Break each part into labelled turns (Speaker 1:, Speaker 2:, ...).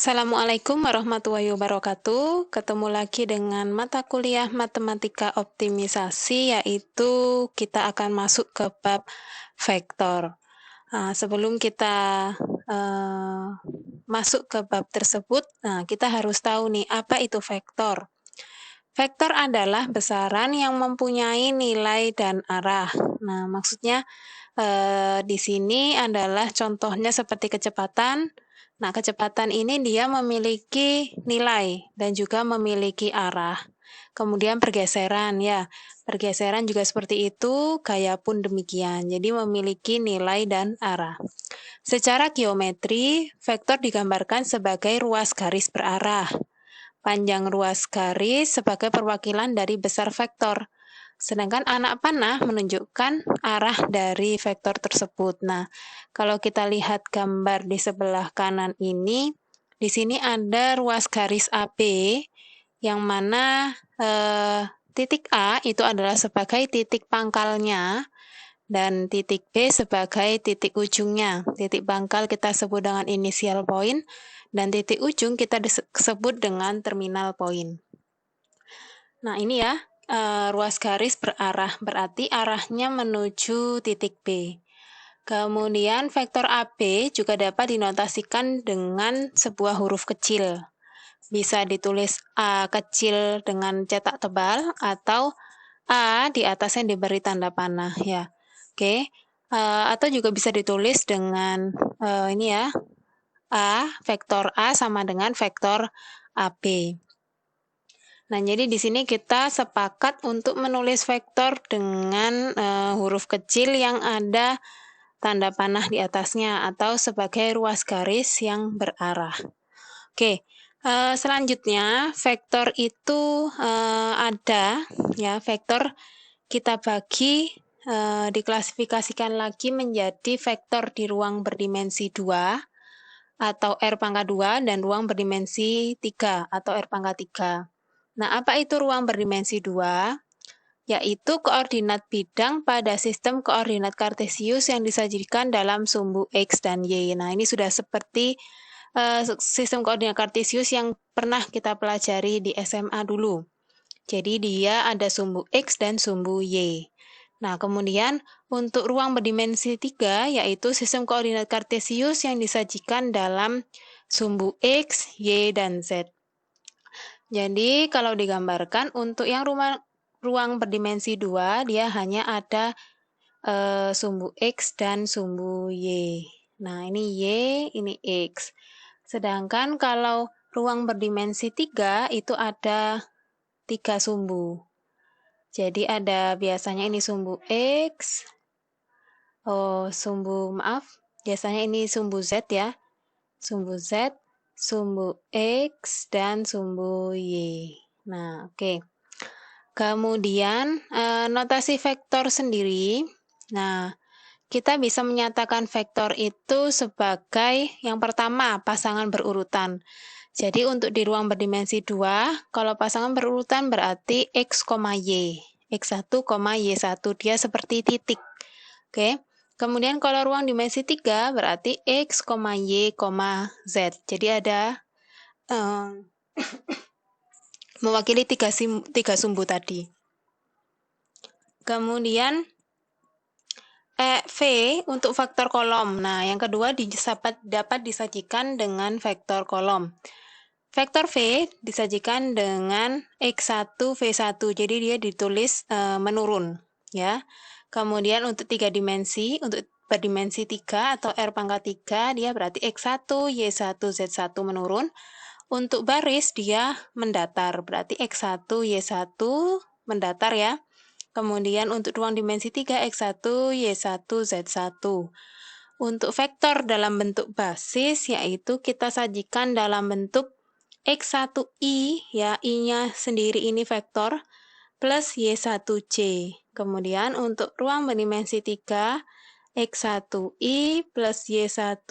Speaker 1: Assalamualaikum warahmatullahi wabarakatuh. Ketemu lagi dengan mata kuliah matematika optimisasi, yaitu kita akan masuk ke bab vektor. Sebelum kita masuk ke bab tersebut, kita harus tahu nih apa itu vektor. Vektor adalah besaran yang mempunyai nilai dan arah. Nah, maksudnya di sini adalah contohnya seperti kecepatan. Nah, kecepatan ini dia memiliki nilai dan juga memiliki arah. Kemudian pergeseran, ya. Pergeseran juga seperti itu, gaya pun demikian. Jadi memiliki nilai dan arah. Secara geometri, vektor digambarkan sebagai ruas garis berarah. Panjang ruas garis sebagai perwakilan dari besar vektor. Sedangkan anak panah menunjukkan arah dari vektor tersebut. Nah, kalau kita lihat gambar di sebelah kanan ini, di sini ada ruas garis AB, yang mana titik A itu adalah sebagai titik pangkalnya, dan titik B sebagai titik ujungnya. Titik pangkal kita sebut dengan initial point, dan titik ujung kita sebut dengan terminal point. Nah, ini ya, ruas garis berarah, berarti arahnya menuju titik B. Kemudian vektor AB juga dapat dinotasikan dengan sebuah huruf kecil. Bisa ditulis A kecil dengan cetak tebal atau A di atasnya diberi tanda panah ya. Oke. Atau juga bisa ditulis dengan ini ya. Vektor A sama dengan vektor AB. Nah, jadi di sini kita sepakat untuk menulis vektor dengan huruf kecil yang ada tanda panah di atasnya atau sebagai ruas garis yang berarah. Oke, selanjutnya vektor itu ada ya, vektor kita bagi diklasifikasikan lagi menjadi vektor di ruang berdimensi 2 atau R pangkat 2 dan ruang berdimensi 3 atau R pangkat 3. Nah, apa itu ruang berdimensi 2? Yaitu koordinat bidang pada sistem koordinat kartesius yang disajikan dalam sumbu X dan Y. Nah, ini sudah seperti sistem koordinat kartesius yang pernah kita pelajari di SMA dulu. Jadi dia ada sumbu X dan sumbu Y. Nah, kemudian untuk ruang berdimensi 3, yaitu sistem koordinat kartesius yang disajikan dalam sumbu X, Y, dan Z. Jadi, kalau digambarkan, untuk yang ruang berdimensi 2, dia hanya ada sumbu X dan sumbu Y. Nah, ini Y, ini X. Sedangkan kalau ruang berdimensi 3, itu ada 3 sumbu. Jadi ada biasanya ini sumbu X, biasanya ini sumbu Z ya. Sumbu Z, sumbu X, dan sumbu Y. Nah, oke. Kemudian notasi vektor sendiri. Nah, kita bisa menyatakan vektor itu sebagai yang pertama pasangan berurutan. Jadi untuk di ruang berdimensi 2, kalau pasangan berurutan berarti X, Y. X1, Y1, dia seperti titik. Oke. Kemudian kalau ruang dimensi 3 berarti X, Y, Z. Jadi ada mewakili tiga sumbu tadi. Kemudian V untuk vektor kolom. Nah, yang kedua dapat disajikan dengan vektor kolom. Vektor V disajikan dengan X1, V1. Jadi dia ditulis menurun, ya. Kemudian untuk 3 dimensi, untuk berdimensi 3 atau R pangkat 3, dia berarti X1, Y1, Z1 menurun. Untuk baris dia mendatar, berarti X1, Y1 mendatar ya. Kemudian untuk ruang dimensi 3, X1, Y1, Z1. Untuk vektor dalam bentuk basis, yaitu kita sajikan dalam bentuk X1I, ya, I-nya sendiri ini vektor, plus Y1C. Kemudian untuk ruang berdimensi 3, X1I plus Y1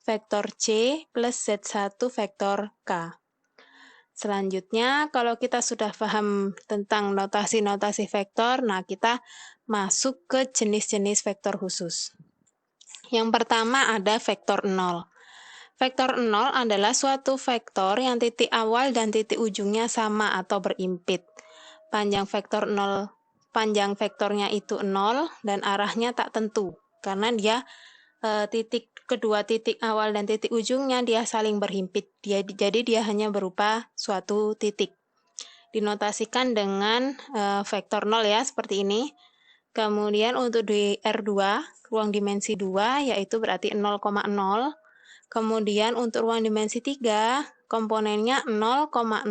Speaker 1: vektor C plus Z1 vektor K. Selanjutnya, kalau kita sudah paham tentang notasi-notasi vektor, nah kita masuk ke jenis-jenis vektor khusus. Yang pertama ada vektor 0. Vektor 0 adalah suatu vektor yang titik awal dan titik ujungnya sama atau berimpit. Panjang vektornya itu 0 dan arahnya tak tentu karena dia kedua titik awal dan titik ujungnya dia saling berhimpit. Jadi dia hanya berupa suatu titik. Dinotasikan dengan vektor 0 ya, seperti ini. Kemudian untuk di R2, ruang dimensi 2, yaitu berarti 0,0. Kemudian untuk ruang dimensi 3, komponennya 0,0,0.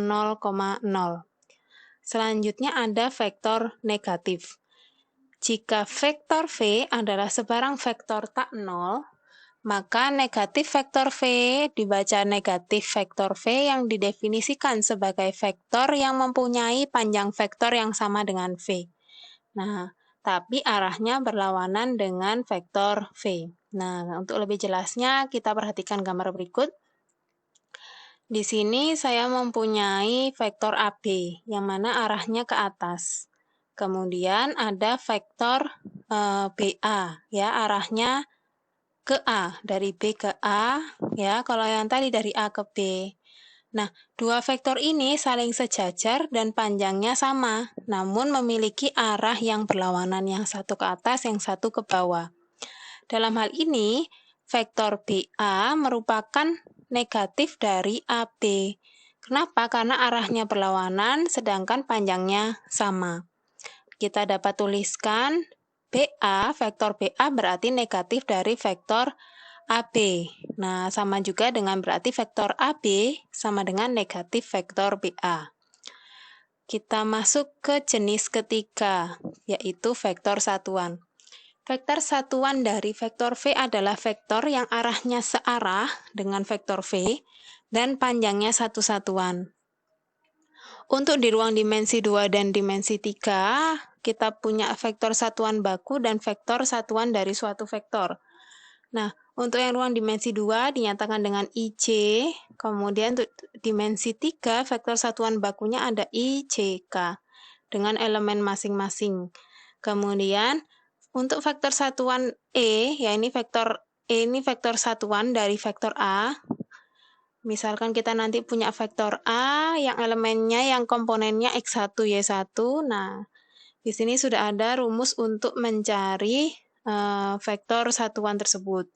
Speaker 1: Selanjutnya ada vektor negatif. Jika vektor V adalah sebarang vektor tak 0, maka negatif vektor V dibaca negatif vektor V yang didefinisikan sebagai vektor yang mempunyai panjang vektor yang sama dengan V. Nah, tapi arahnya berlawanan dengan vektor V. Nah, untuk lebih jelasnya kita perhatikan gambar berikut. Di sini saya mempunyai vektor AB yang mana arahnya ke atas. Kemudian ada vektor BA ya, arahnya ke A, dari B ke A ya, kalau yang tadi dari A ke B. Nah, dua vektor ini saling sejajar dan panjangnya sama, namun memiliki arah yang berlawanan, yang satu ke atas, yang satu ke bawah. Dalam hal ini, vektor BA merupakan negatif dari AB. Kenapa? Karena arahnya berlawanan, sedangkan panjangnya sama. Kita dapat tuliskan BA, vektor BA berarti negatif dari vektor AB. Nah, sama juga dengan berarti vektor AB sama dengan negatif vektor BA. Kita masuk ke jenis ketiga, yaitu vektor satuan. Vektor satuan dari vektor V adalah vektor yang arahnya searah dengan vektor V dan panjangnya satu satuan. Untuk di ruang dimensi 2 dan dimensi 3, kita punya vektor satuan baku dan vektor satuan dari suatu vektor. Nah, untuk yang ruang dimensi 2 dinyatakan dengan IJ, kemudian untuk dimensi 3, vektor satuan bakunya ada IJK dengan elemen masing-masing. Kemudian, untuk vektor satuan E, ya ini vektor satuan dari vektor A. Misalkan kita nanti punya vektor A yang elemennya, yang komponennya X1, Y1. Nah, di sini sudah ada rumus untuk mencari vektor satuan tersebut,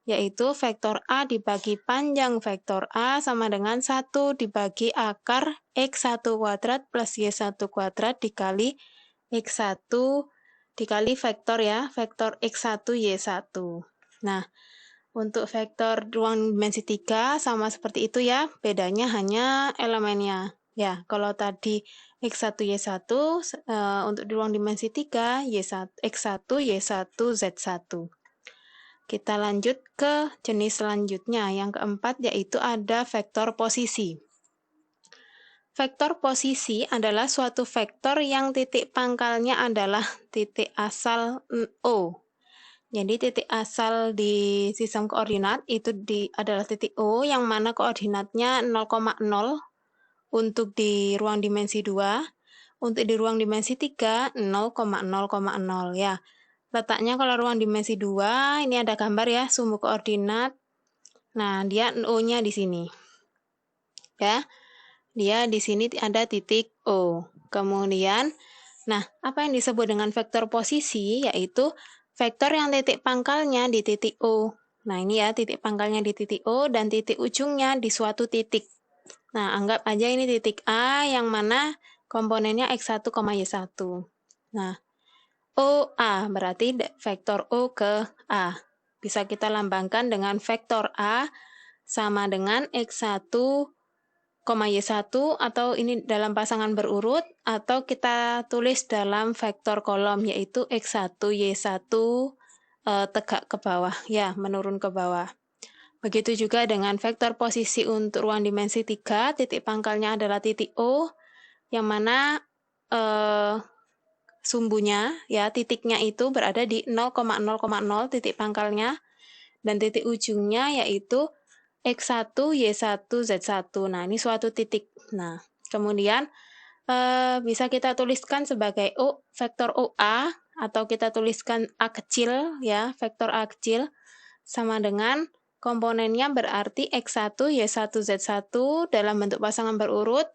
Speaker 1: yaitu vektor A dibagi panjang vektor A sama dengan 1 dibagi akar X1 kuadrat plus Y1 kuadrat dikali X1 dikali vektor ya, vektor X1 Y1. Nah, untuk vektor ruang dimensi 3 sama seperti itu ya, bedanya hanya elemennya. Ya, kalau tadi X1, Y1, untuk di ruang dimensi 3, X1, Y1, Z1. Kita lanjut ke jenis selanjutnya, yang keempat yaitu ada vektor posisi. Vektor posisi adalah suatu vektor yang titik pangkalnya adalah titik asal O. Jadi titik asal di sistem koordinat itu adalah titik O yang mana koordinatnya 0,0 untuk di ruang dimensi 2, untuk di ruang dimensi 3 0,0,0 ya. Letaknya kalau ruang dimensi 2 ini ada gambar ya, sumbu koordinat. Nah, dia O-nya di sini. Ya. Dia di sini ada titik O. Kemudian, nah, apa yang disebut dengan vektor posisi yaitu vektor yang titik pangkalnya di titik O. Nah, ini ya, titik pangkalnya di titik O dan titik ujungnya di suatu titik. Nah, anggap aja ini titik A yang mana komponennya X1, Y1. Nah, OA berarti vektor O ke A. Bisa kita lambangkan dengan vektor A sama dengan X1, Y1 atau ini dalam pasangan berurut atau kita tulis dalam vektor kolom yaitu X1, Y1 tegak ke bawah ya, menurun ke bawah. Begitu juga dengan vektor posisi untuk ruang dimensi 3, titik pangkalnya adalah titik O yang mana sumbunya ya, titiknya itu berada di 0,0,0 titik pangkalnya dan titik ujungnya yaitu X1, Y1, Z1. Nah, ini suatu titik. Nah, kemudian bisa kita tuliskan sebagai vektor OA atau kita tuliskan A kecil ya, vektor A kecil sama dengan Komponennya berarti X1, Y1, Z1 dalam bentuk pasangan berurut,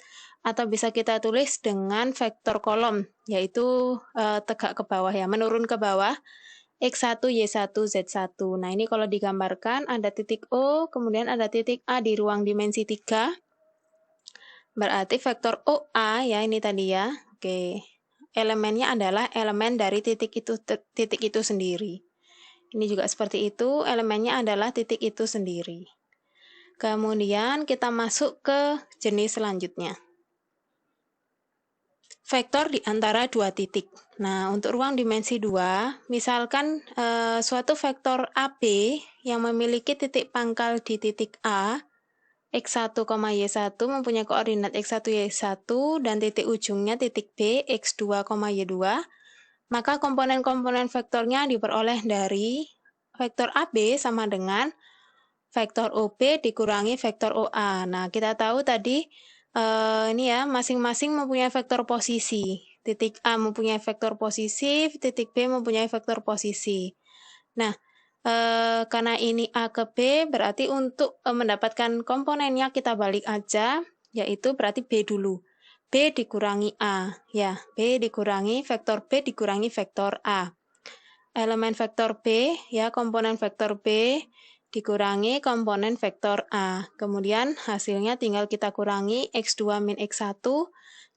Speaker 1: atau bisa kita tulis dengan vektor kolom, yaitu tegak ke bawah ya, menurun ke bawah, X1, Y1, Z1. Nah, ini kalau digambarkan ada titik O, kemudian ada titik A di ruang dimensi 3, berarti vektor OA ya, ini tadi ya. Oke, elemennya adalah elemen dari titik itu sendiri. Ini juga seperti itu, elemennya adalah titik itu sendiri. Kemudian kita masuk ke jenis selanjutnya. Vektor di antara dua titik. Nah, untuk ruang dimensi 2, misalkan suatu vektor AB yang memiliki titik pangkal di titik A, X1, Y1 mempunyai koordinat X1, Y1 dan titik ujungnya titik B, X2, Y2, maka komponen-komponen vektornya diperoleh dari vektor AB sama dengan vektor OB dikurangi vektor OA. Nah, kita tahu tadi ini ya, masing-masing mempunyai vektor posisi. Titik A mempunyai vektor posisi, titik B mempunyai vektor posisi. Nah, karena ini A ke B, berarti untuk mendapatkan komponennya kita balik aja, yaitu berarti B dulu. B dikurangi A, ya, B dikurangi vektor B dikurangi vektor A. Elemen vektor B, ya, komponen vektor B dikurangi komponen vektor A. Kemudian hasilnya tinggal kita kurangi X2 min X1,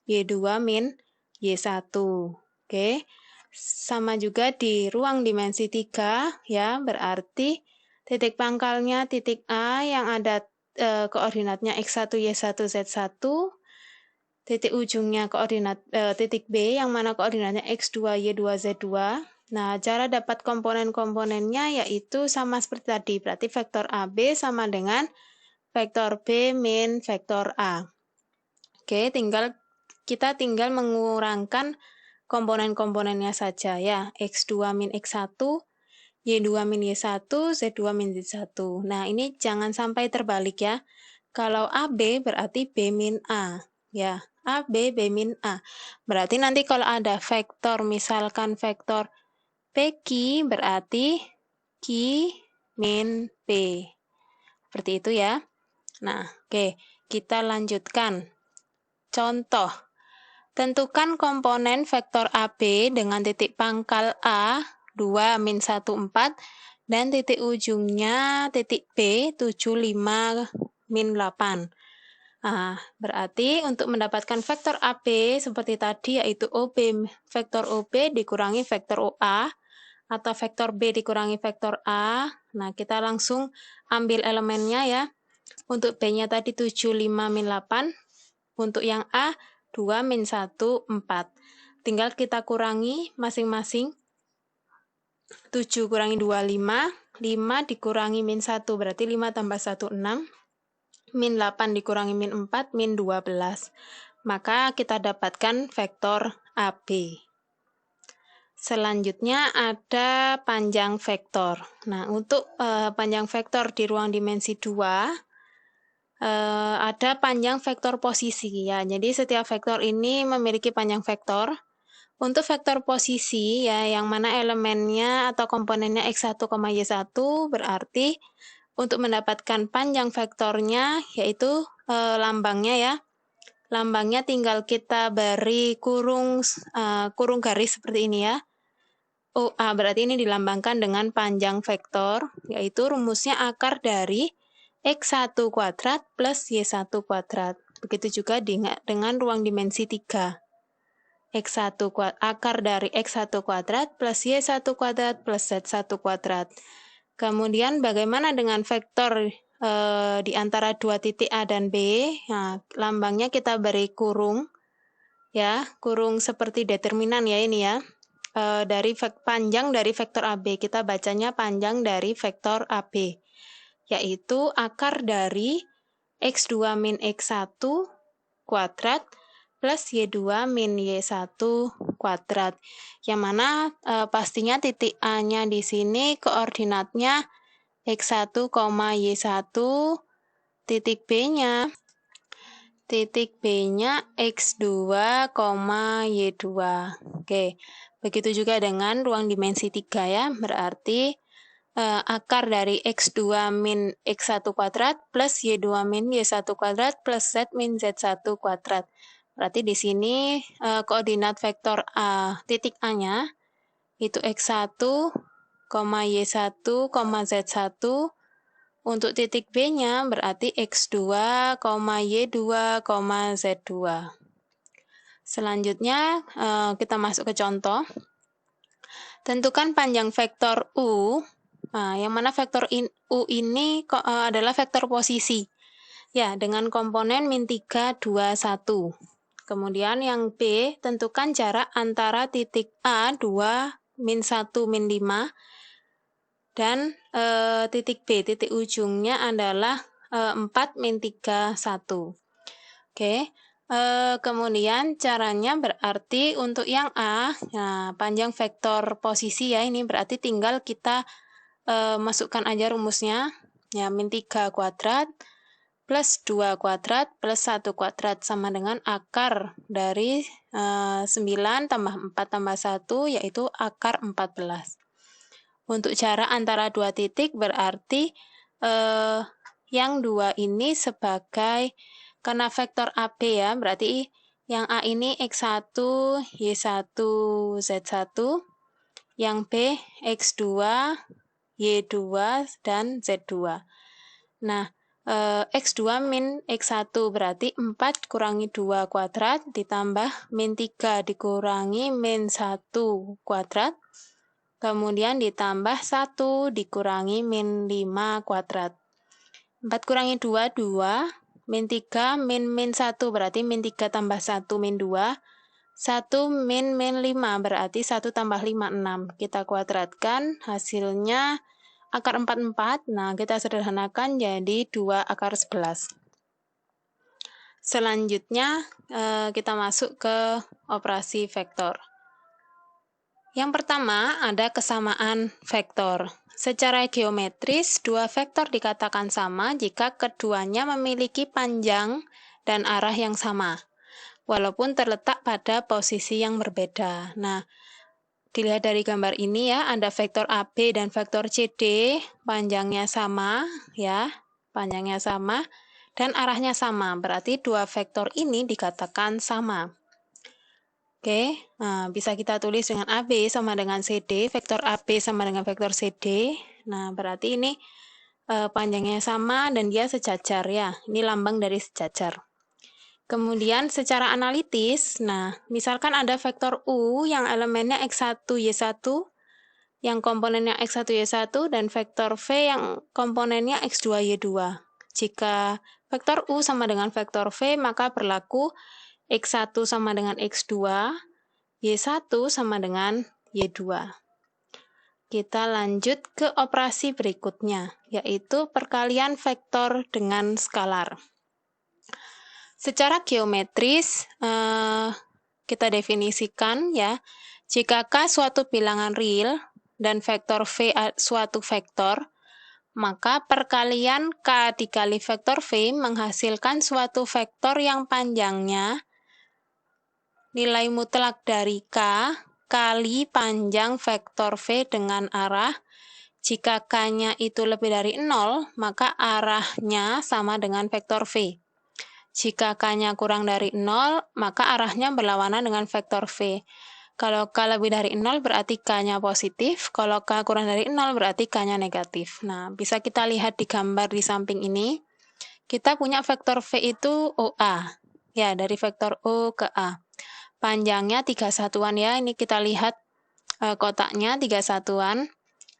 Speaker 1: Y2 min Y1. Oke. Sama juga di ruang dimensi 3, ya, berarti titik pangkalnya titik A yang ada koordinatnya X1, Y1, Z1, titik ujungnya koordinat titik B yang mana koordinatnya X2, Y2, Z2. Nah, cara dapat komponen-komponennya yaitu sama seperti tadi, berarti vektor AB sama dengan vektor B min vektor A. Oke, kita tinggal mengurangkan komponen-komponennya saja ya, X2 min X1, Y2 min Y1, Z2 min Z1. Nah, ini jangan sampai terbalik ya. Kalau AB berarti B min A, ya. A, B, B min A. Berarti nanti kalau ada vektor, misalkan vektor PQ berarti Q min P. Seperti itu ya. Nah, oke. Kita lanjutkan. Contoh. Tentukan komponen vektor AB dengan titik pangkal A 2 min 1, 4 dan titik ujungnya titik B 7, 5, min 8. Nah, berarti untuk mendapatkan vektor AB seperti tadi yaitu OB, vektor OB dikurangi vektor OA atau vektor B dikurangi vektor A. Nah, kita langsung ambil elemennya ya. Untuk B-nya tadi 7, 5, min 8. Untuk yang A 2 min 1, 4. Tinggal kita kurangi masing-masing. 7 kurangi 2, 5. 5 dikurangi min 1, berarti 5 tambah 1, 6. Min 8 dikurangi min 4, min 12. Maka kita dapatkan vektor AB. Selanjutnya ada panjang vektor. Nah, untuk panjang vektor di ruang dimensi 2, ada panjang vektor posisi ya. Jadi setiap vektor ini memiliki panjang vektor. Untuk vektor posisi ya, yang mana elemennya atau komponennya X1, Y1, berarti untuk mendapatkan panjang vektornya yaitu lambangnya ya. Lambangnya tinggal kita beri kurung garis seperti ini ya. OA berarti ini dilambangkan dengan panjang vektor, yaitu rumusnya akar dari X1 kuadrat plus Y1 kuadrat. Begitu juga dengan ruang dimensi 3. Akar dari X1 kuadrat plus Y1 kuadrat plus Z1 kuadrat. Kemudian bagaimana dengan vektor di antara dua titik A dan B? Nah, lambangnya kita beri kurung, ya, kurung seperti determinan ya ini ya. Dari panjang dari vektor AB, kita bacanya panjang dari vektor AB, yaitu akar dari X2 min X1 kuadrat plus Y2 min Y1 kuadrat. Yang mana pastinya titik A-nya di sini koordinatnya X1, Y1, titik B-nya X2, Y2. Oke, begitu juga dengan ruang dimensi 3 ya, berarti akar dari X2 min X1 kuadrat plus Y2 min Y1 kuadrat plus Z min Z1 kuadrat. Berarti di sini koordinat vektor A, titik A-nya itu X1, Y1, Z1. Untuk titik B-nya berarti X2, Y2, Z2. Selanjutnya kita masuk ke contoh. Tentukan panjang vektor U, yang mana vektor U ini adalah vektor posisi. Ya, dengan komponen min 3, 2, 1. Kemudian yang B, tentukan jarak antara titik A, 2, min 1, min 5, dan titik B, titik ujungnya adalah 4, min 3, 1. Oke. Kemudian caranya berarti untuk yang A, nah panjang vektor posisi ya, ini berarti tinggal kita masukkan aja rumusnya, ya min 3 kuadrat plus 2 kuadrat plus 1 kuadrat sama dengan akar dari 9 tambah 4 tambah 1, yaitu akar 14. Untuk jarak antara dua titik berarti yang 2 ini sebagai, karena vektor AB ya, berarti yang A ini X1, Y1, Z1, yang B X2, Y2, dan Z2. Nah, X2 min X1 berarti 4 kurangi 2 kuadrat ditambah min 3 dikurangi min 1 kuadrat, kemudian ditambah 1 dikurangi min 5 kuadrat. 4 kurangi 2, 2. Min 3, min 1 berarti min 3 tambah 1, min 2. 1 min 5 berarti 1 tambah 5, 6. Kita kuadratkan, hasilnya akar 44. Nah, kita sederhanakan jadi 2 akar 11. Selanjutnya, kita masuk ke operasi vektor. Yang pertama, ada kesamaan vektor. Secara geometris, dua vektor dikatakan sama jika keduanya memiliki panjang dan arah yang sama, walaupun terletak pada posisi yang berbeda. Nah, dilihat dari gambar ini ya, ada vektor AB dan vektor CD, panjangnya sama, ya, panjangnya sama, dan arahnya sama. Berarti dua vektor ini dikatakan sama. Oke, nah bisa kita tulis dengan AB sama dengan CD, vektor AB sama dengan vektor CD. Nah, berarti ini panjangnya sama dan dia sejajar ya. Ini lambang dari sejajar. Kemudian secara analitis, nah misalkan ada vektor U yang elemennya X1, Y1, yang komponennya X1, Y1, dan vektor V yang komponennya X2, Y2. Jika vektor U sama dengan vektor V, maka berlaku X1 sama dengan X2, Y1 sama dengan Y2. Kita lanjut ke operasi berikutnya, yaitu perkalian vektor dengan skalar. Secara geometris, kita definisikan ya, jika K suatu bilangan real dan vektor V suatu vektor, maka perkalian K dikali vektor V menghasilkan suatu vektor yang panjangnya nilai mutlak dari K kali panjang vektor V dengan arah. Jika K-nya itu lebih dari 0, maka arahnya sama dengan vektor V. Jika K-nya kurang dari 0, maka arahnya berlawanan dengan vektor V. Kalau K lebih dari 0 berarti K-nya positif, kalau K kurang dari 0 berarti K-nya negatif. Nah, bisa kita lihat di gambar di samping ini. Kita punya vektor V itu OA. Ya, dari vektor O ke A. Panjangnya 3 satuan ya, ini kita lihat kotaknya 3 satuan.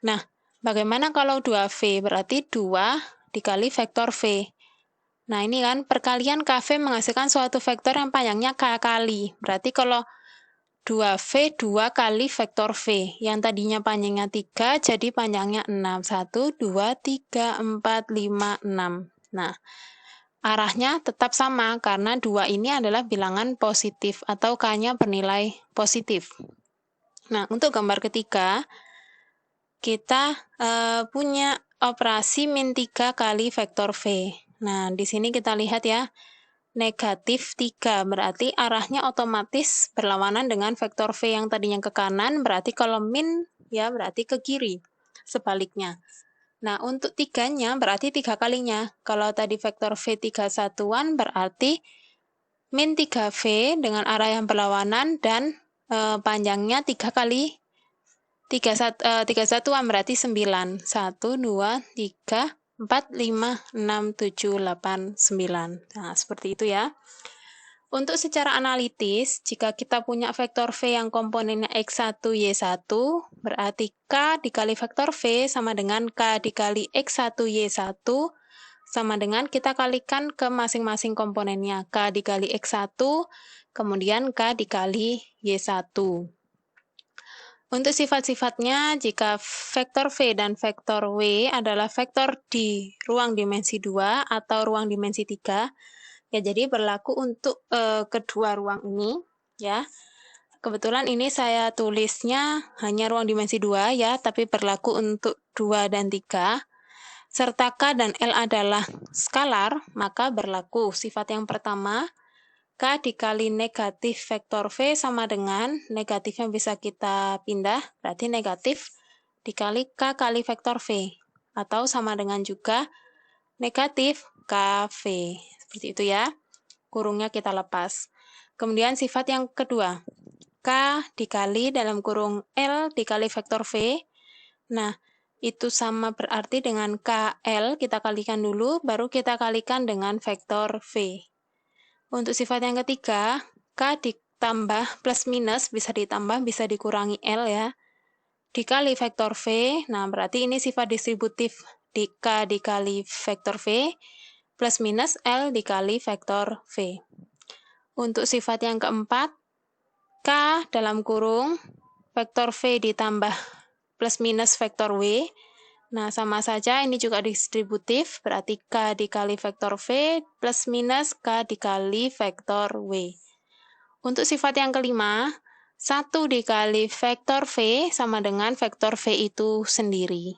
Speaker 1: Nah, bagaimana kalau 2V? Berarti 2 dikali vektor V. Nah, ini kan perkalian KV menghasilkan suatu vektor yang panjangnya K kali. Berarti kalau 2V 2 kali vektor V. Yang tadinya panjangnya 3, jadi panjangnya 6. 1, 2, 3, 4, 5, 6. Nah, arahnya tetap sama karena 2 ini adalah bilangan positif atau K-nya bernilai positif. Nah, untuk gambar ketiga, kita punya operasi min 3 kali vektor V. Nah, di sini kita lihat ya, negatif 3, berarti arahnya otomatis berlawanan dengan vektor V yang tadinya ke kanan, berarti kalau min ya berarti ke kiri. sebaliknya. Nah, untuk 3-nya berarti 3 kalinya. Kalau tadi vektor V 3 satuan berarti min 3V dengan arah yang berlawanan dan panjangnya 3 kali 3 satuan berarti 9. 1, 2, 3, 4, 5, 6, 7, 8, 9. Nah, seperti itu ya. Untuk secara analitis, jika kita punya vektor V yang komponennya X1, Y1, berarti K dikali vektor V sama dengan K dikali X1, Y1, sama dengan kita kalikan ke masing-masing komponennya. K dikali X1, kemudian K dikali Y1. Untuk sifat-sifatnya, jika vektor V dan vektor W adalah vektor di ruang dimensi 2 atau ruang dimensi 3, ya, jadi berlaku untuk kedua ruang ini, ya. Kebetulan ini saya tulisnya hanya ruang dimensi 2 ya, tapi berlaku untuk 2 dan 3. Serta K dan L adalah skalar, maka berlaku sifat yang pertama, K dikali negatif vektor V sama dengan negatifnya bisa kita pindah, berarti negatif dikali K kali vektor V, atau sama dengan juga negatif KV. Seperti itu ya. Kurungnya kita lepas. Kemudian sifat yang kedua, K dikali dalam kurung L dikali vektor V. Nah, itu sama berarti dengan KL, kita kalikan dulu, baru kita kalikan dengan vektor V. Untuk sifat yang ketiga, K ditambah plus minus, bisa ditambah, bisa dikurangi L ya, dikali vektor V. Nah, berarti ini sifat distributif di K dikali vektor V, plus minus L dikali vektor V. Untuk sifat yang keempat, K dalam kurung vektor V ditambah plus minus vektor W. Nah, sama saja ini juga distributif, berarti K dikali vektor V plus minus K dikali vektor W. Untuk sifat yang kelima, 1 dikali vektor V sama dengan vektor V itu sendiri.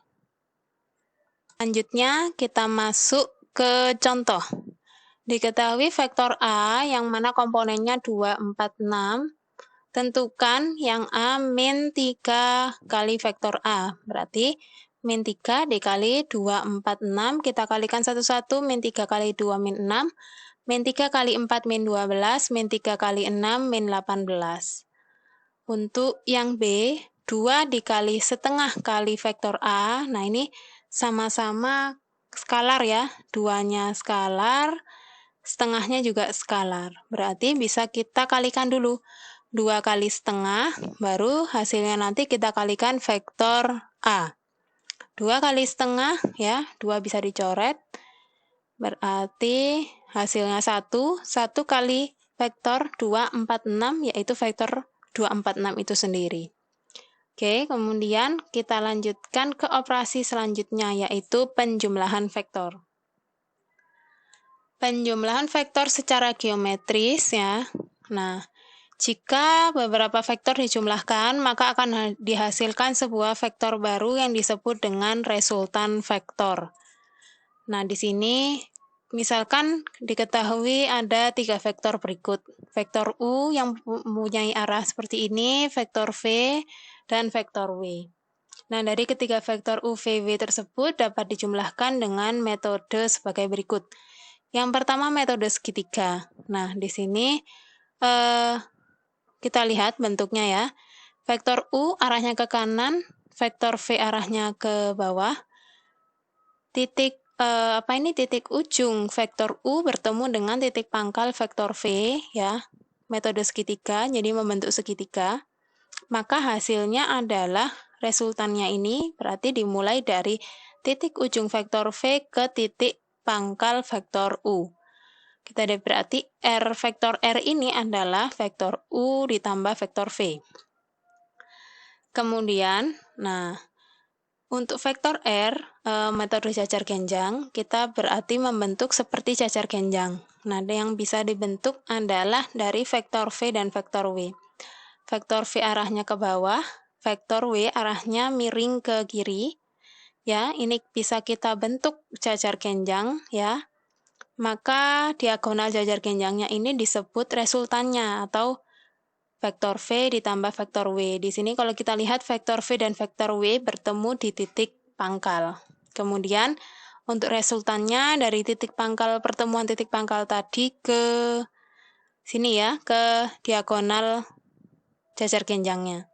Speaker 1: Selanjutnya, kita masuk ke contoh. Diketahui vektor A yang mana komponennya 2, 4, 6. Tentukan yang A min 3 kali vektor A. Berarti min 3 dikali 2, 4, 6. Kita kalikan satu-satu, min 3 kali 2, min 6. Min 3 kali 4, min 12. Min 3 kali 6, min 18. Untuk yang B, 2 dikali setengah kali vektor A. Nah, ini sama-sama skalar ya. 2-nya skalar, setengahnya juga skalar. Berarti bisa kita kalikan dulu. 2 kali setengah, baru hasilnya nanti kita kalikan vektor A. 2 kali setengah, ya, 2 bisa dicoret. Berarti hasilnya 1. 1 kali vektor 2, 4, 6, yaitu vektor 2, 4, 6 itu sendiri. Oke, kemudian kita lanjutkan ke operasi selanjutnya, yaitu penjumlahan vektor. Penjumlahan vektor secara geometris ya. Nah, jika beberapa vektor dijumlahkan, maka akan dihasilkan sebuah vektor baru yang disebut dengan resultan vektor. Nah, di sini misalkan diketahui ada 3 vektor berikut. Vektor U yang mempunyai arah seperti ini, vektor V, dan vektor W. Nah, dari ketiga vektor U, V, W tersebut dapat dijumlahkan dengan metode sebagai berikut. Yang pertama metode segitiga. Nah, di sini kita lihat bentuknya ya. Vektor U arahnya ke kanan, vektor V arahnya ke bawah. Titik ujung vektor U bertemu dengan titik pangkal vektor V ya. Metode segitiga, jadi membentuk segitiga. Maka hasilnya adalah resultannya ini berarti dimulai dari titik ujung vektor V ke titik pangkal vektor U. Kita lihat berarti vektor R ini adalah vektor U ditambah vektor V. Kemudian, nah, untuk vektor R, metode jajar genjang, kita berarti membentuk seperti jajar genjang. Nah, yang bisa dibentuk adalah dari vektor V dan vektor W. Vektor V arahnya ke bawah, vektor W arahnya miring ke kiri. Ya, ini bisa kita bentuk jajar genjang ya. Maka diagonal jajar genjangnya ini disebut resultannya atau vektor V ditambah vektor W. Di sini kalau kita lihat vektor V dan vektor W bertemu di titik pangkal. Kemudian untuk resultannya dari titik pangkal pertemuan titik pangkal tadi ke sini ya, ke diagonal jajar genjangnya.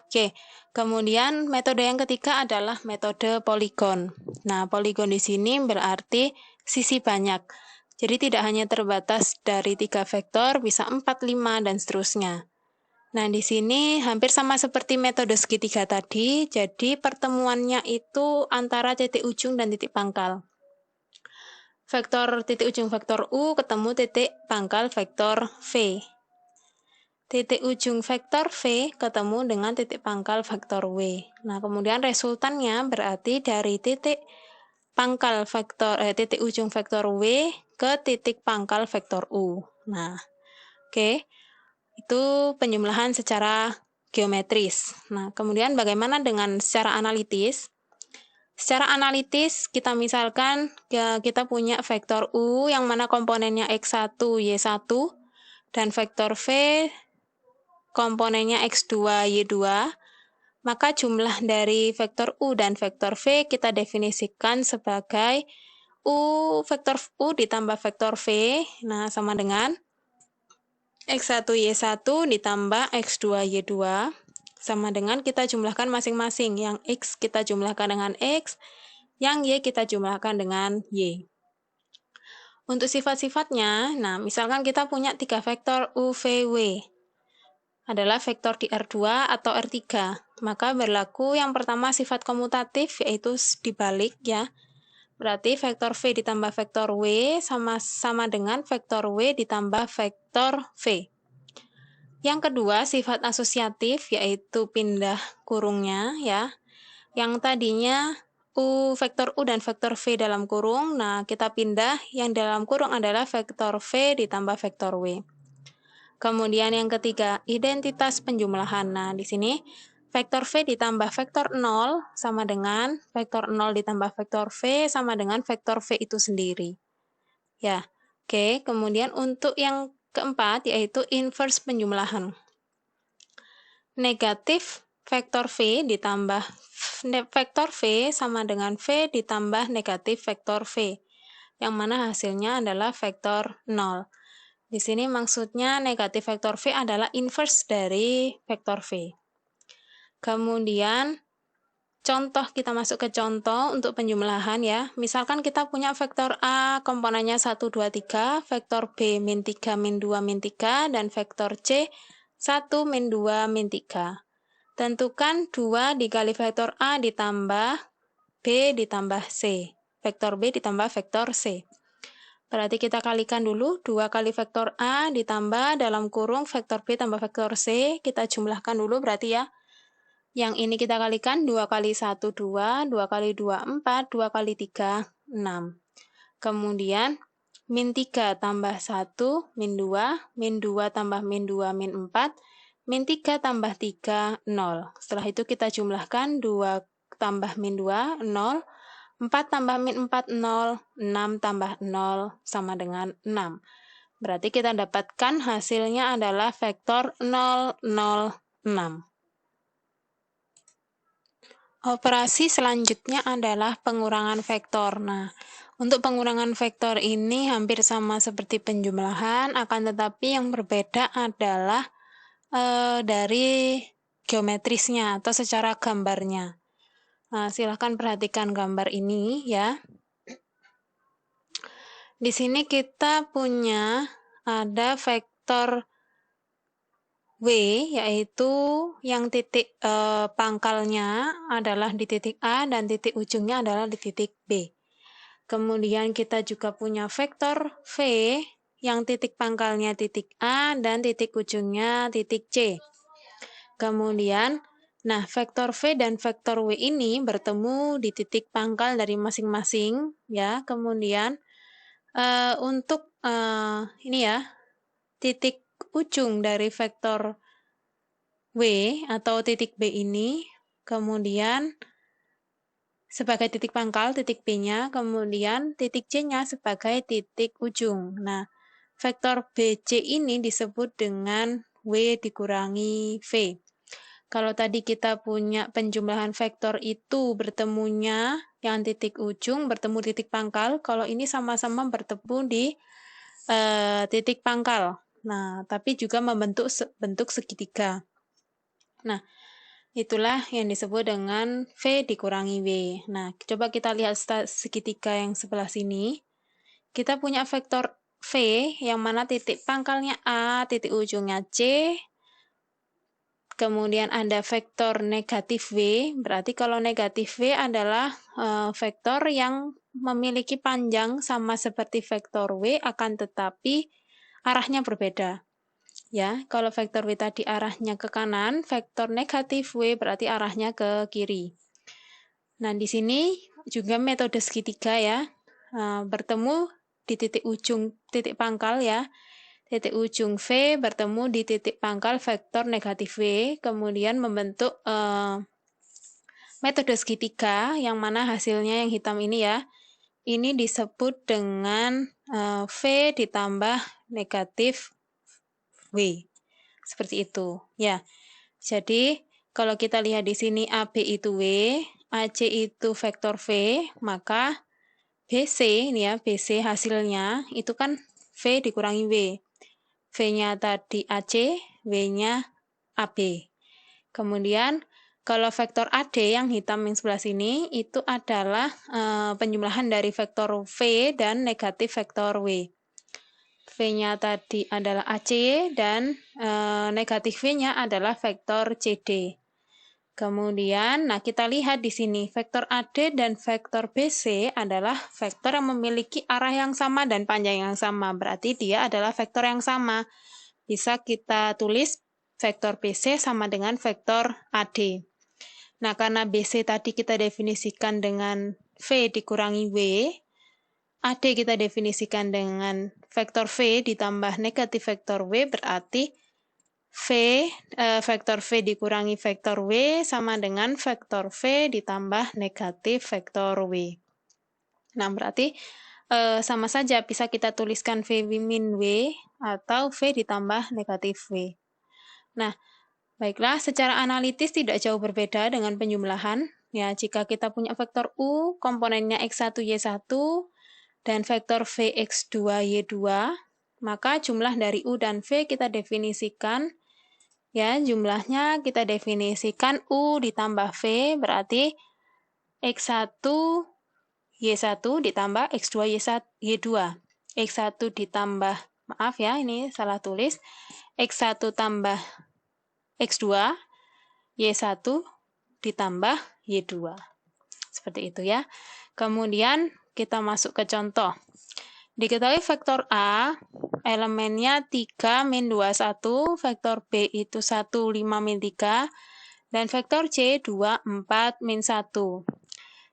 Speaker 1: Oke, kemudian metode yang ketiga adalah metode poligon. Nah, poligon di sini berarti sisi banyak. Jadi tidak hanya terbatas dari 3 vektor, bisa 4, 5, dan seterusnya. Nah, di sini hampir sama seperti metode segitiga tadi, jadi pertemuannya itu antara titik ujung dan titik pangkal. Vektor titik ujung vektor U ketemu titik pangkal vektor V. Titik ujung vektor V ketemu dengan titik pangkal vektor W. Nah, kemudian resultannya berarti dari titik pangkal titik ujung vektor W ke titik pangkal vektor U. Nah, oke. Itu penjumlahan secara geometris. Nah, kemudian bagaimana dengan secara analitis? Secara analitis, kita misalkan kita punya vektor U yang mana komponennya X1, Y1, dan vektor V komponennya X2, Y2, maka jumlah dari vektor U dan vektor V kita definisikan sebagai vektor U ditambah vektor V, nah sama dengan X1, Y1 ditambah X2, Y2 sama dengan kita jumlahkan masing-masing. Yang X kita jumlahkan dengan X, yang Y kita jumlahkan dengan Y. Untuk sifat-sifatnya, nah misalkan kita punya 3 vektor U, V, W adalah vektor di R2 atau R3. Maka berlaku yang pertama sifat komutatif, yaitu dibalik ya. Berarti vektor V ditambah vektor W sama dengan vektor W ditambah vektor V. Yang kedua, sifat asosiatif, yaitu pindah kurungnya ya. Yang tadinya vektor U dan vektor V dalam kurung, nah kita pindah yang dalam kurung adalah vektor V ditambah vektor W. Kemudian yang ketiga, identitas penjumlahan. Nah, di sini vektor V ditambah vektor 0 sama dengan vektor 0 ditambah vektor V sama dengan vektor V itu sendiri. Ya, oke. Kemudian untuk yang keempat, yaitu inverse penjumlahan. Negatif vektor V ditambah vektor V sama dengan V ditambah negatif vektor V, yang mana hasilnya adalah vektor 0. Di sini maksudnya negatif vektor V adalah inverse dari vektor V. Kemudian contoh, kita masuk ke contoh untuk penjumlahan ya. Misalkan kita punya vektor A komponennya 1, 2, 3, vektor B min 3, min 2, min 3, dan vektor C 1, min 2, min 3. Tentukan 2 dikali vektor A ditambah B ditambah C. Vektor B ditambah vektor C. Berarti kita kalikan dulu 2 kali vektor A ditambah dalam kurung vektor B tambah vektor C. Kita jumlahkan dulu berarti ya. Yang ini kita kalikan 2 kali 1, 2, 2 kali 2, 4, 2 kali 3, 6. Kemudian min 3 tambah 1, min 2, min 2 tambah min 2, min 4, min 3 tambah 3, 0. Setelah itu kita jumlahkan 2 tambah min 2, 0. 4 tambah min 4, 0. 6 tambah 0 sama dengan 6. Berarti kita dapatkan hasilnya adalah vektor 0, 0, 6. Operasi selanjutnya adalah pengurangan vektor. Nah, untuk pengurangan vektor ini hampir sama seperti penjumlahan, akan tetapi yang berbeda adalah dari geometrisnya atau secara gambarnya. Nah, silahkan perhatikan gambar ini ya. Di sini kita punya ada vektor W, yaitu yang titik pangkalnya adalah di titik A dan titik ujungnya adalah di titik B. Kemudian kita juga punya vektor V yang titik pangkalnya titik A dan titik ujungnya titik C. Kemudian, nah vektor V dan vektor W ini bertemu di titik pangkal dari masing-masing ya. Kemudian untuk ini ya, titik ujung dari vektor W atau titik B ini, kemudian sebagai titik pangkal, titik B-nya, kemudian titik C-nya sebagai titik ujung. Nah, vektor BC ini disebut dengan W dikurangi V. Kalau tadi kita punya penjumlahan vektor itu bertemunya yang titik ujung bertemu titik pangkal, kalau ini sama-sama bertemu di titik pangkal. Nah, tapi juga membentuk bentuk segitiga. Nah, itulah yang disebut dengan V dikurangi W. Nah, coba kita lihat segitiga yang sebelah sini. Kita punya vektor V yang mana titik pangkalnya A, titik ujungnya C, kemudian ada vektor negatif W, berarti kalau negatif W adalah vektor yang memiliki panjang sama seperti vektor W, akan tetapi arahnya berbeda. Ya, kalau vektor W tadi arahnya ke kanan, vektor negatif W berarti arahnya ke kiri. Nah, di sini juga metode segitiga ya, bertemu di titik ujung titik pangkal ya. Titik ujung V bertemu di titik pangkal vektor negatif W, kemudian membentuk metode segitiga, yang mana hasilnya yang hitam ini ya, ini disebut dengan V ditambah negatif W. Seperti itu. Ya, jadi kalau kita lihat di sini AB itu W, AC itu vektor V, maka BC, ini ya, BC hasilnya itu kan V dikurangi W. V-nya tadi AC, W-nya AB. Kemudian kalau vektor AD yang hitam yang sebelah sini itu adalah penjumlahan dari vektor V dan negatif vektor W. V-nya tadi adalah AC dan negatif V-nya adalah vektor CD. Kemudian, nah kita lihat di sini, vektor AD dan vektor BC adalah vektor yang memiliki arah yang sama dan panjang yang sama. Berarti dia adalah vektor yang sama. Bisa kita tulis vektor BC sama dengan vektor AD. Nah, karena BC tadi kita definisikan dengan V dikurangi W, AD kita definisikan dengan vektor V ditambah negatif vektor W, berarti vektor V dikurangi vektor W sama dengan vektor V ditambah negatif vektor W. Nah, berarti sama saja bisa kita tuliskan V min W atau V ditambah negatif W. Nah, baiklah, secara analitis tidak jauh berbeda dengan penjumlahan. Ya, jika kita punya vektor U, komponennya X1, Y1, dan vektor V X2, Y2, maka jumlah dari U dan V kita definisikan. Ya, jumlahnya kita definisikan U ditambah V, berarti X1, Y1 ditambah X2, Y2. X1 ditambah, maaf ya, ini salah tulis, X1 tambah X2, Y1 ditambah Y2. Seperti itu ya. Kemudian kita masuk ke contoh. Diketahui vektor A, elemennya 3, min 2, 1, vektor B itu 1, 5, min 3, dan vektor C 2, 4, min 1.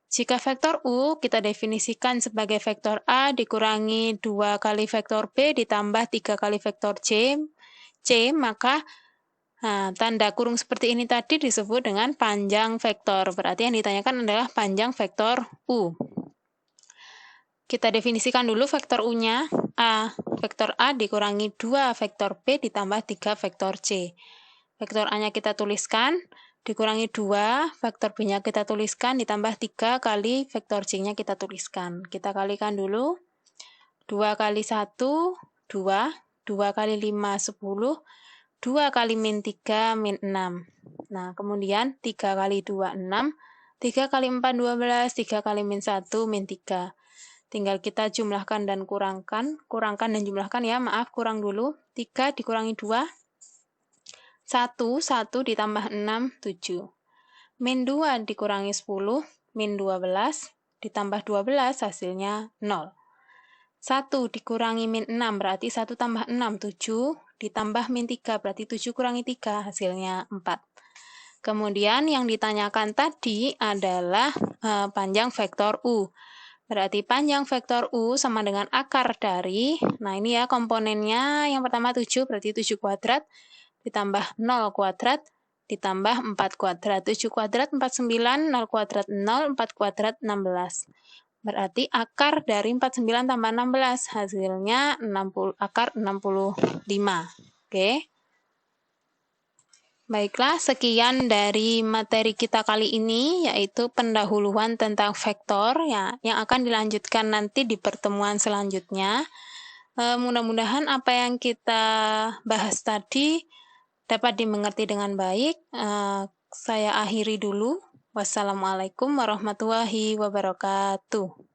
Speaker 1: Jika vektor U kita definisikan sebagai vektor A dikurangi 2 kali vektor B ditambah 3 kali vektor C, maka tanda kurung seperti ini tadi disebut dengan panjang vektor. Berarti yang ditanyakan adalah panjang vektor U. Kita definisikan dulu vektor U-nya, A. Vektor A dikurangi 2 vektor B ditambah 3 vektor C. Vektor A-nya kita tuliskan, dikurangi 2, vektor B-nya kita tuliskan, ditambah 3 kali vektor C-nya kita tuliskan. Kita kalikan dulu, 2 kali 1, 2, 2 kali 5, 10, 2 kali min 3, min 6. Nah, kemudian 3 kali 2, 6, 3 kali 4, 12, 3 kali min 1, min 3. Tinggal kita jumlahkan dan kurangkan dan jumlahkan ya, maaf kurang dulu. 3 dikurangi 2, 1 ditambah 6, 7. Min 2 dikurangi 10, min 12, ditambah 12 hasilnya 0. 1 dikurangi min 6 berarti 1 tambah 6, 7, ditambah min 3 berarti 7 kurangi 3 hasilnya 4. Kemudian yang ditanyakan tadi adalah panjang vektor U. Berarti panjang vektor U sama dengan akar dari, nah ini ya komponennya, yang pertama 7, berarti 7 kuadrat, ditambah 0 kuadrat, ditambah 4 kuadrat. 7 kuadrat 49, 0 kuadrat 0, 4 kuadrat 16. Berarti akar dari 49 tambah 16, hasilnya akar 65. Oke. Baiklah, sekian dari materi kita kali ini, yaitu pendahuluan tentang vektor ya, yang akan dilanjutkan nanti di pertemuan selanjutnya. Mudah-mudahan apa yang kita bahas tadi dapat dimengerti dengan baik. Saya akhiri dulu. Wassalamualaikum warahmatullahi wabarakatuh.